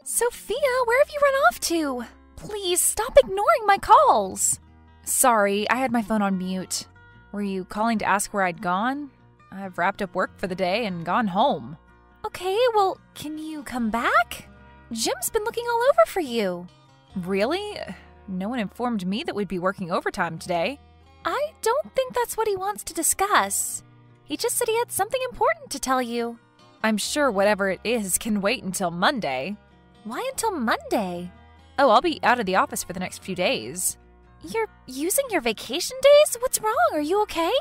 Sophia, where have you run off to? Please stop ignoring my calls. Sorry, I had my phone on mute. Were you calling to ask where I'd gone? I've wrapped up work for the day and gone home. Okay, well, can you come back? Jim's been looking all over for you. Really? No one informed me that we'd be working overtime today. I don't think that's what he wants to discuss. He just said he had something important to tell you. I'm sure whatever it is can wait until Monday. Why until Monday? Oh, I'll be out of the office for the next few days. You're using your vacation days? What's wrong? Are you okay?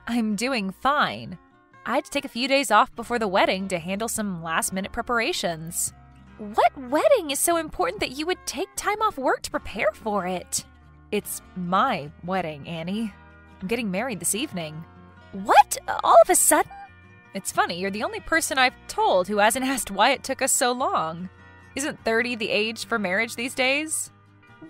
I'm doing fine. I had to take a few days off before the wedding to handle some last-minute preparations. What wedding is so important that you would take time off work to prepare for it? It's my wedding, Annie. I'm getting married this evening. What? All of a sudden? It's funny, you're the only person I've told who hasn't asked why it took us so long. Isn't 30 the age for marriage these days?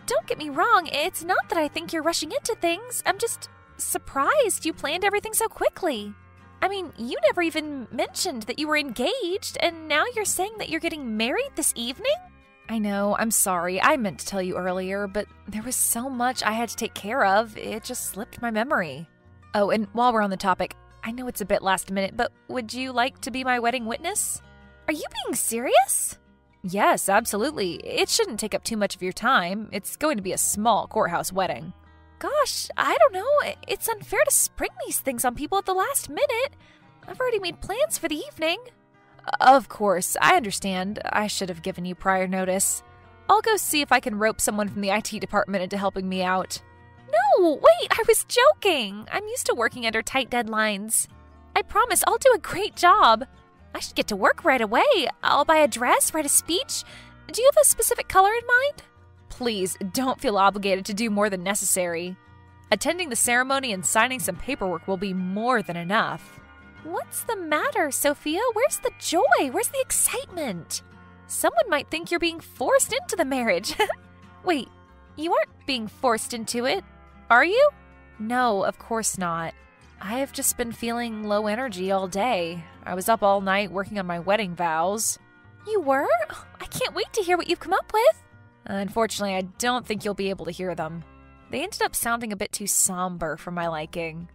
Don't get me wrong, it's not that I think you're rushing into things. I'm just surprised you planned everything so quickly. I mean, you never even mentioned that you were engaged, and now you're saying that you're getting married this evening? I know, I'm sorry. I meant to tell you earlier, but there was so much I had to take care of, it just slipped my memory. Oh, and while we're on the topic, I know it's a bit last minute, but would you like to be my wedding witness? Are you being serious? Yes, absolutely. It shouldn't take up too much of your time. It's going to be a small courthouse wedding. Gosh, I don't know. It's unfair to spring these things on people at the last minute. I've already made plans for the evening. Of course, I understand. I should have given you prior notice. I'll go see if I can rope someone from the IT department into helping me out. No, wait, I was joking. I'm used to working under tight deadlines. I promise I'll do a great job. I should get to work right away. I'll buy a dress, write a speech. Do you have a specific color in mind? Please, don't feel obligated to do more than necessary. Attending the ceremony and signing some paperwork will be more than enough. What's the matter, Sophia? Where's the joy? Where's the excitement? Someone might think you're being forced into the marriage. Wait, you aren't being forced into it, are you? No, of course not. I have just been feeling low energy all day. I was up all night working on my wedding vows. You were? I can't wait to hear what you've come up with. Unfortunately, I don't think you'll be able to hear them. They ended up sounding a bit too somber for my liking.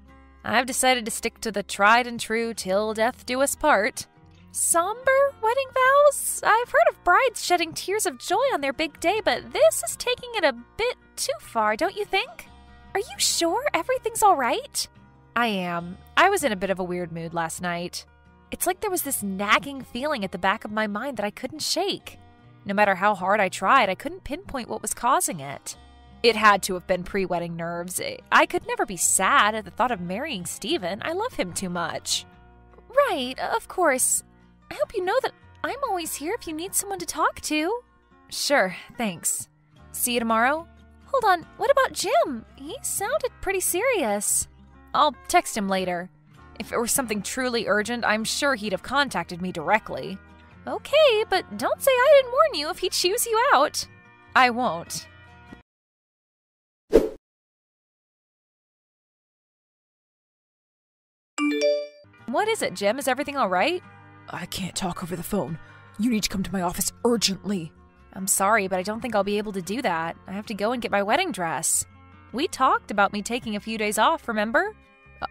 I've decided to stick to the tried and true till death do us part. Somber wedding vows? I've heard of brides shedding tears of joy on their big day, but this is taking it a bit too far, don't you think? Are you sure everything's all right? I am. I was in a bit of a weird mood last night. It's like there was this nagging feeling at the back of my mind that I couldn't shake. No matter how hard I tried, I couldn't pinpoint what was causing it. It had to have been pre-wedding nerves. I could never be sad at the thought of marrying Steven. I love him too much. Right, of course. I hope you know that I'm always here if you need someone to talk to. Sure, thanks. See you tomorrow? Hold on, what about Jim? He sounded pretty serious. I'll text him later. If it were something truly urgent, I'm sure he'd have contacted me directly. Okay, but don't say I didn't warn you if he chews you out. I won't. What is it, Jim? Is everything all right? I can't talk over the phone. You need to come to my office urgently. I'm sorry, but I don't think I'll be able to do that. I have to go and get my wedding dress. We talked about me taking a few days off, remember?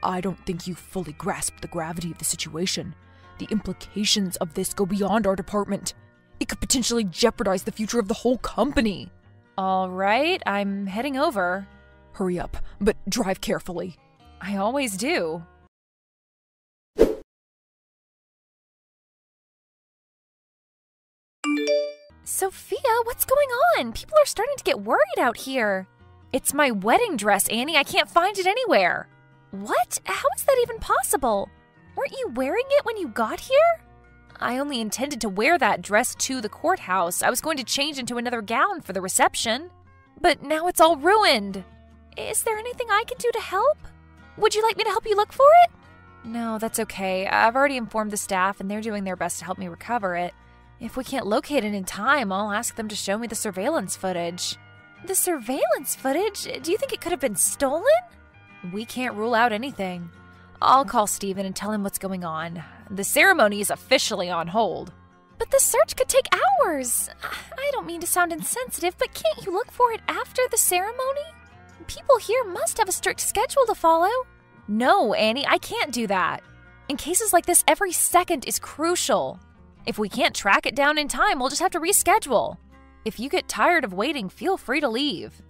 I don't think you fully grasp the gravity of the situation. The implications of this go beyond our department. It could potentially jeopardize the future of the whole company. All right, I'm heading over. Hurry up, but drive carefully. I always do. Sophia, what's going on? People are starting to get worried out here. It's my wedding dress, Annie. I can't find it anywhere. What? How is that even possible? Weren't you wearing it when you got here? I only intended to wear that dress to the courthouse. I was going to change into another gown for the reception. But now it's all ruined. Is there anything I can do to help? Would you like me to help you look for it? No, that's okay. I've already informed the staff and they're doing their best to help me recover it. If we can't locate it in time, I'll ask them to show me the surveillance footage. The surveillance footage? Do you think it could have been stolen? We can't rule out anything. I'll call Steven and tell him what's going on. The ceremony is officially on hold. But the search could take hours. I don't mean to sound insensitive, but can't you look for it after the ceremony? People here must have a strict schedule to follow. No, Annie, I can't do that. In cases like this, every second is crucial. If we can't track it down in time, we'll just have to reschedule. If you get tired of waiting, feel free to leave.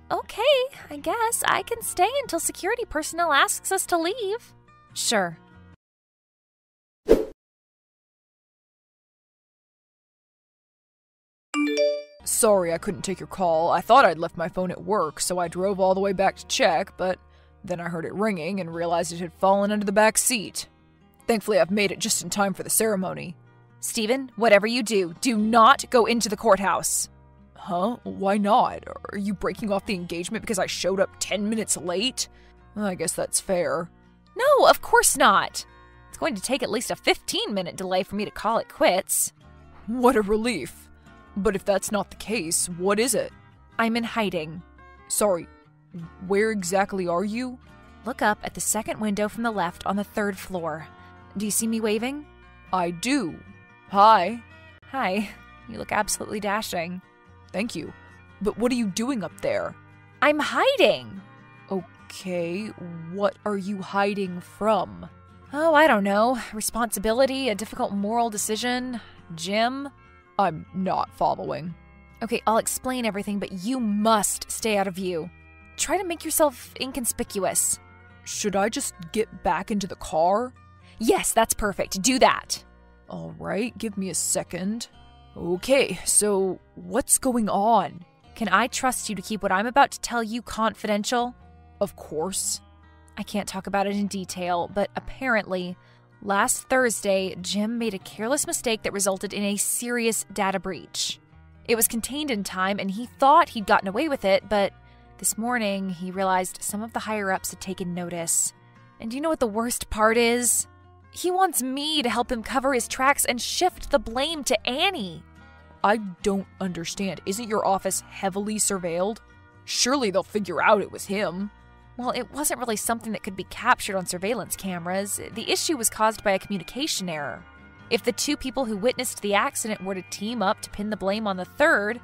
Okay, I guess I can stay until security personnel asks us to leave. Sure. Sorry I couldn't take your call. I thought I'd left my phone at work, so I drove all the way back to check, but then I heard it ringing and realized it had fallen into the back seat. Thankfully, I've made it just in time for the ceremony. Stephen, whatever you do not go into the courthouse. Huh? Why not? Are you breaking off the engagement because I showed up 10 minutes late? I guess that's fair. No, of course not. It's going to take at least a 15-minute delay for me to call it quits. What a relief. But if that's not the case, what is it? I'm in hiding. Sorry, where exactly are you? Look up at the second window from the left on the 3rd floor. Do you see me waving? I do. Hi. Hi. You look absolutely dashing. Thank you. But what are you doing up there? I'm hiding. Okay, what are you hiding from? Oh, I don't know. Responsibility, a difficult moral decision, Jim. I'm not following. Okay, I'll explain everything, but you must stay out of view. Try to make yourself inconspicuous. Should I just get back into the car? Yes, that's perfect. Do that. All right, give me a second. Okay, so what's going on? Can I trust you to keep what I'm about to tell you confidential? Of course. I can't talk about it in detail, but apparently, last Thursday, Jim made a careless mistake that resulted in a serious data breach. It was contained in time, and he thought he'd gotten away with it, but this morning, he realized some of the higher-ups had taken notice. And do you know what the worst part is? He wants me to help him cover his tracks and shift the blame to Annie. I don't understand. Isn't your office heavily surveilled? Surely they'll figure out it was him. Well, it wasn't really something that could be captured on surveillance cameras. The issue was caused by a communication error. If the two people who witnessed the accident were to team up to pin the blame on the third,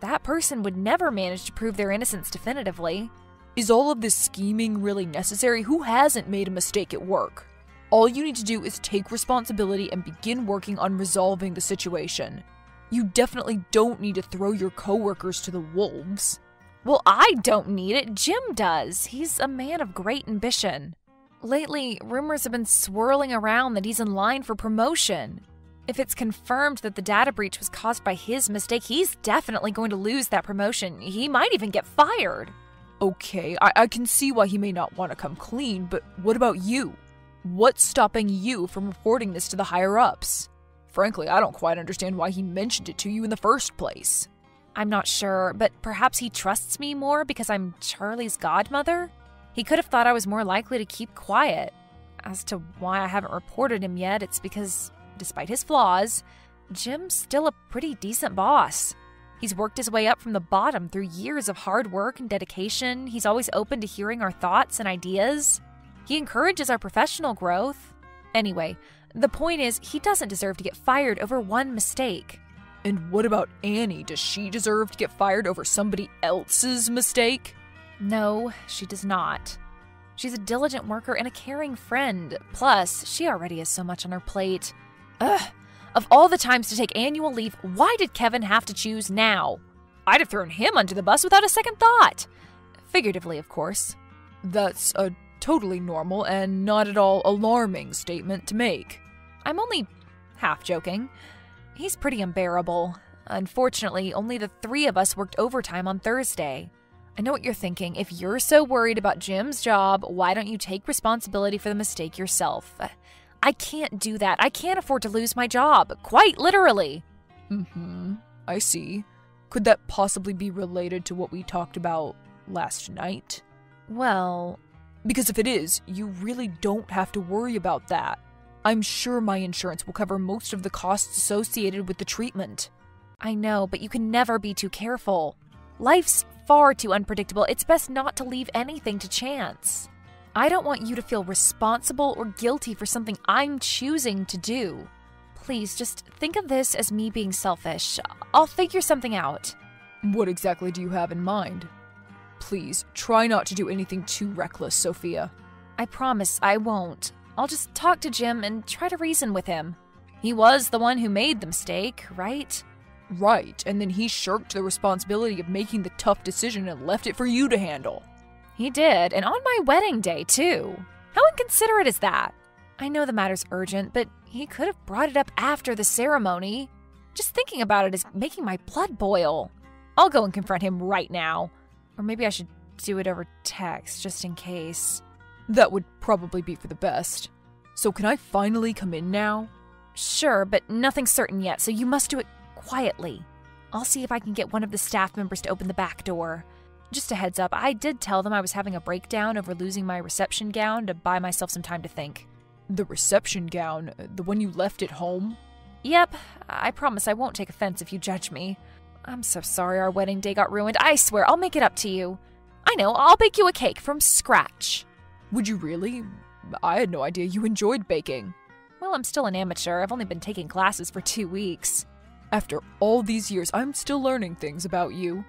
that person would never manage to prove their innocence definitively. Is all of this scheming really necessary? Who hasn't made a mistake at work? All you need to do is take responsibility and begin working on resolving the situation. You definitely don't need to throw your coworkers to the wolves. Well, I don't need it. Jim does. He's a man of great ambition. Lately, rumors have been swirling around that he's in line for promotion. If it's confirmed that the data breach was caused by his mistake, he's definitely going to lose that promotion. He might even get fired. Okay, I can see why he may not want to come clean, but what about you? What's stopping you from reporting this to the higher-ups? Frankly, I don't quite understand why he mentioned it to you in the first place. I'm not sure, but perhaps he trusts me more because I'm Charlie's godmother? He could have thought I was more likely to keep quiet. As to why I haven't reported him yet, it's because, despite his flaws, Jim's still a pretty decent boss. He's worked his way up from the bottom through years of hard work and dedication. He's always open to hearing our thoughts and ideas. He encourages our professional growth. Anyway, the point is, he doesn't deserve to get fired over one mistake. And what about Annie? Does she deserve to get fired over somebody else's mistake? No, she does not. She's a diligent worker and a caring friend. Plus, she already has so much on her plate. Ugh! Of all the times to take annual leave, why did Kevin have to choose now? I'd have thrown him under the bus without a second thought. Figuratively, of course. That's a totally normal and not at all alarming statement to make. I'm only half joking. He's pretty unbearable. Unfortunately, only the three of us worked overtime on Thursday. I know what you're thinking. If you're so worried about Jim's job, why don't you take responsibility for the mistake yourself? I can't do that. I can't afford to lose my job. Quite literally. I see. Could that possibly be related to what we talked about last night? Well, because if it is, you really don't have to worry about that. I'm sure my insurance will cover most of the costs associated with the treatment. I know, but you can never be too careful. Life's far too unpredictable. It's best not to leave anything to chance. I don't want you to feel responsible or guilty for something I'm choosing to do. Please, just think of this as me being selfish. I'll figure something out. What exactly do you have in mind? Please, try not to do anything too reckless, Sophia. I promise I won't. I'll just talk to Jim and try to reason with him. He was the one who made the mistake, right? Right, and then he shirked the responsibility of making the tough decision and left it for you to handle. He did, and on my wedding day, too. How inconsiderate is that? I know the matter's urgent, but he could have brought it up after the ceremony. Just thinking about it is making my blood boil. I'll go and confront him right now. Or maybe I should do it over text, just in case. That would probably be for the best. So can I finally come in now? Sure, but nothing's certain yet, so you must do it quietly. I'll see if I can get one of the staff members to open the back door. Just a heads up, I did tell them I was having a breakdown over losing my reception gown to buy myself some time to think. The reception gown? The one you left at home? Yep, I promise I won't take offense if you judge me. I'm so sorry our wedding day got ruined. I swear I'll make it up to you. I know, I'll bake you a cake from scratch. Would you really? I had no idea you enjoyed baking. Well, I'm still an amateur. I've only been taking classes for 2 weeks. After all these years, I'm still learning things about you.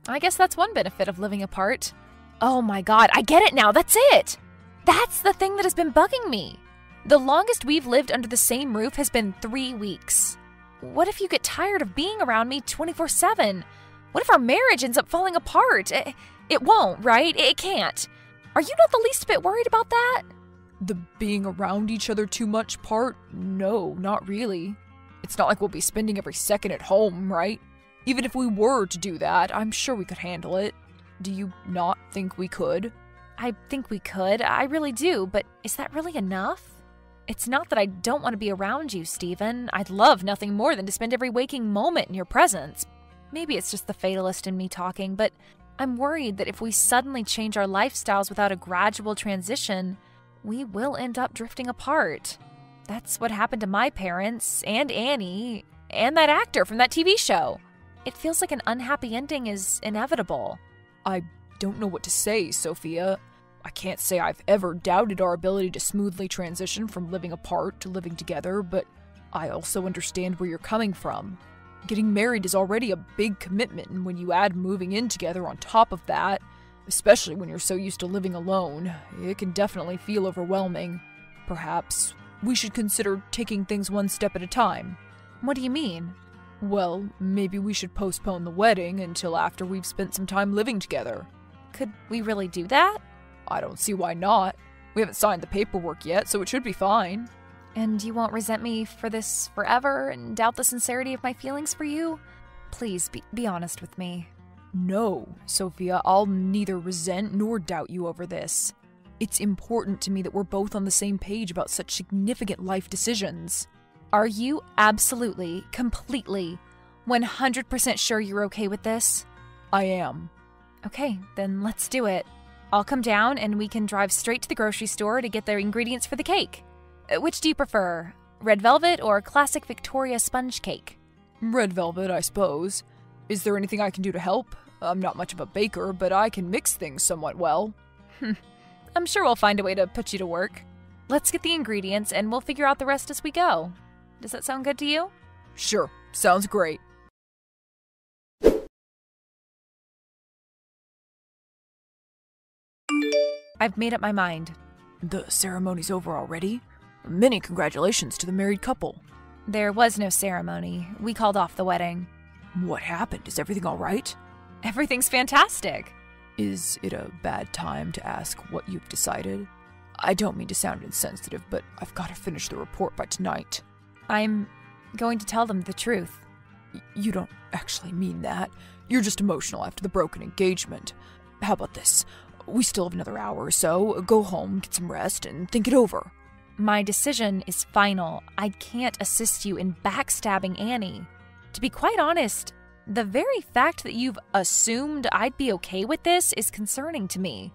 I guess that's one benefit of living apart. Oh my god, I get it now, that's it! That's the thing that has been bugging me. The longest we've lived under the same roof has been 3 weeks. What if you get tired of being around me 24/7? What if our marriage ends up falling apart? It won't, right? It can't. Are you not the least bit worried about that? The being around each other too much part? No, not really. It's not like we'll be spending every second at home, right? Even if we were to do that, I'm sure we could handle it. Do you not think we could? I think we could. I really do, but is that really enough? It's not that I don't want to be around you, Stephen. I'd love nothing more than to spend every waking moment in your presence. Maybe it's just the fatalist in me talking, but I'm worried that if we suddenly change our lifestyles without a gradual transition, we will end up drifting apart. That's what happened to my parents, and Annie, and that actor from that TV show. It feels like an unhappy ending is inevitable. I don't know what to say, Sophia. I can't say I've ever doubted our ability to smoothly transition from living apart to living together, but I also understand where you're coming from. Getting married is already a big commitment, and when you add moving in together on top of that, especially when you're so used to living alone, it can definitely feel overwhelming. Perhaps we should consider taking things one step at a time. What do you mean? Well, maybe we should postpone the wedding until after we've spent some time living together. Could we really do that? I don't see why not. We haven't signed the paperwork yet, so it should be fine. And you won't resent me for this forever and doubt the sincerity of my feelings for you? Please, be honest with me. No, Sophia, I'll neither resent nor doubt you over this. It's important to me that we're both on the same page about such significant life decisions. Are you absolutely, completely, 100% sure you're okay with this? I am. Okay, then let's do it. I'll come down and we can drive straight to the grocery store to get the ingredients for the cake. Which do you prefer, red velvet or classic Victoria sponge cake? Red velvet, I suppose. Is there anything I can do to help? I'm not much of a baker, but I can mix things somewhat well. I'm sure we'll find a way to put you to work. Let's get the ingredients and we'll figure out the rest as we go. Does that sound good to you? Sure, sounds great. I've made up my mind. The ceremony's over already? Many congratulations to the married couple. There was no ceremony. We called off the wedding. What happened? Is everything all right? Everything's fantastic. Is it a bad time to ask what you've decided? I don't mean to sound insensitive, but I've got to finish the report by tonight. I'm going to tell them the truth. You don't actually mean that. You're just emotional after the broken engagement. How about this? We still have another hour or so. Go home, get some rest, and think it over. My decision is final. I can't assist you in backstabbing Annie. To be quite honest, the very fact that you've assumed I'd be okay with this is concerning to me.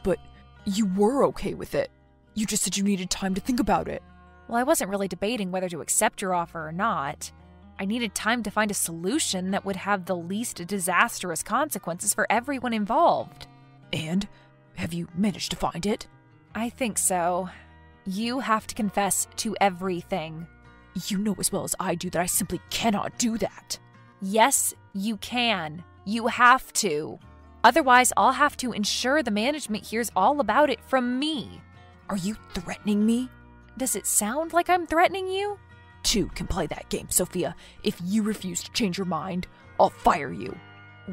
But you were okay with it. You just said you needed time to think about it. Well, I wasn't really debating whether to accept your offer or not. I needed time to find a solution that would have the least disastrous consequences for everyone involved. And? Have you managed to find it? I think so. You have to confess to everything. You know as well as I do that I simply cannot do that. Yes, you can. You have to. Otherwise, I'll have to ensure the management hears all about it from me. Are you threatening me? Does it sound like I'm threatening you? Two can play that game, Sophia. If you refuse to change your mind, I'll fire you.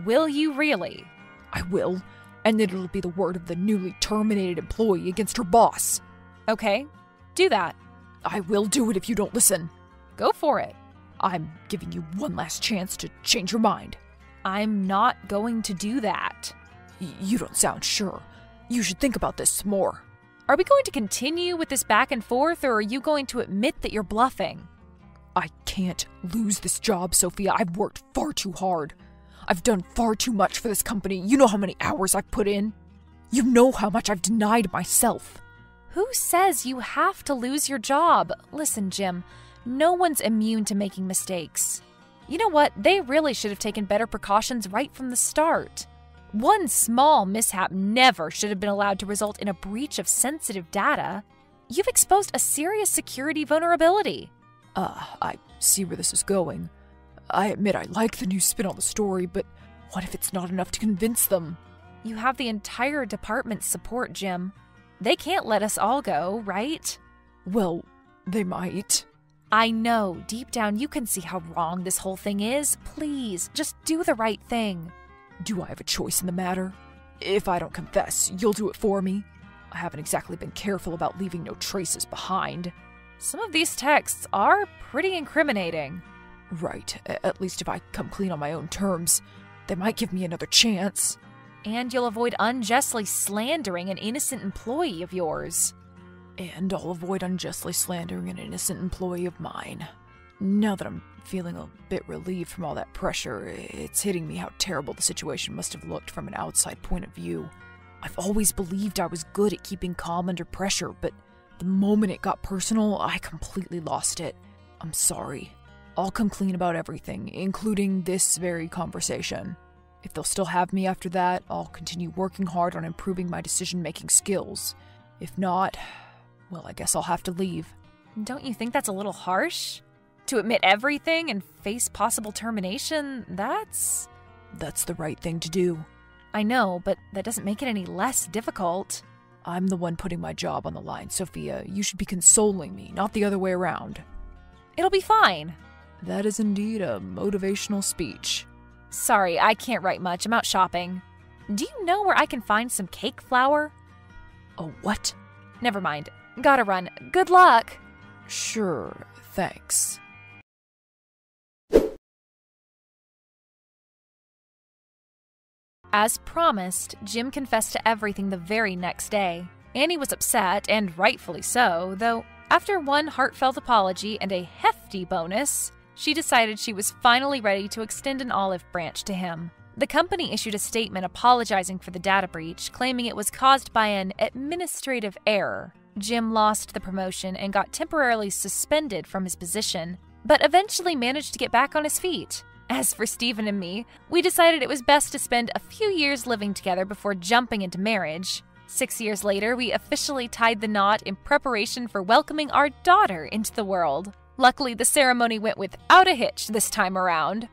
Will you really? I will, and then it'll be the word of the newly terminated employee against her boss. Okay, do that. I will do it if you don't listen. Go for it. I'm giving you one last chance to change your mind. I'm not going to do that. You don't sound sure. You should think about this some more. Are we going to continue with this back and forth, or are you going to admit that you're bluffing? I can't lose this job, Sophia. I've worked far too hard. I've done far too much for this company. You know how many hours I've put in. You know how much I've denied myself. Who says you have to lose your job? Listen, Jim, no one's immune to making mistakes. You know what? They really should have taken better precautions right from the start. One small mishap never should have been allowed to result in a breach of sensitive data. You've exposed a serious security vulnerability. I see where this is going. I admit I like the new spin on the story, but what if it's not enough to convince them? You have the entire department's support, Jim. They can't let us all go, right? Well, they might. I know, deep down you can see how wrong this whole thing is. Please, just do the right thing. Do I have a choice in the matter? If I don't confess, you'll do it for me. I haven't exactly been careful about leaving no traces behind. Some of these texts are pretty incriminating. Right, at least if I come clean on my own terms, they might give me another chance. And you'll avoid unjustly slandering an innocent employee of yours. And I'll avoid unjustly slandering an innocent employee of mine. Now that I'm feeling a bit relieved from all that pressure, it's hitting me how terrible the situation must have looked from an outside point of view. I've always believed I was good at keeping calm under pressure, but the moment it got personal, I completely lost it. I'm sorry. I'll come clean about everything, including this very conversation. If they'll still have me after that, I'll continue working hard on improving my decision-making skills. If not, well, I guess I'll have to leave. Don't you think that's a little harsh? To admit everything and face possible termination, that's the right thing to do. I know, but that doesn't make it any less difficult. I'm the one putting my job on the line, Sophia. You should be consoling me, not the other way around. It'll be fine. That is indeed a motivational speech. Sorry, I can't write much. I'm out shopping. Do you know where I can find some cake flour? Oh, what? Never mind. Gotta run. Good luck! Sure, thanks. As promised, Jim confessed to everything the very next day. Annie was upset, and rightfully so, though after one heartfelt apology and a hefty bonus, she decided she was finally ready to extend an olive branch to him. The company issued a statement apologizing for the data breach, claiming it was caused by an administrative error. Jim lost the promotion and got temporarily suspended from his position, but eventually managed to get back on his feet. As for Stephen and me, we decided it was best to spend a few years living together before jumping into marriage. 6 years later, we officially tied the knot in preparation for welcoming our daughter into the world. Luckily, the ceremony went without a hitch this time around.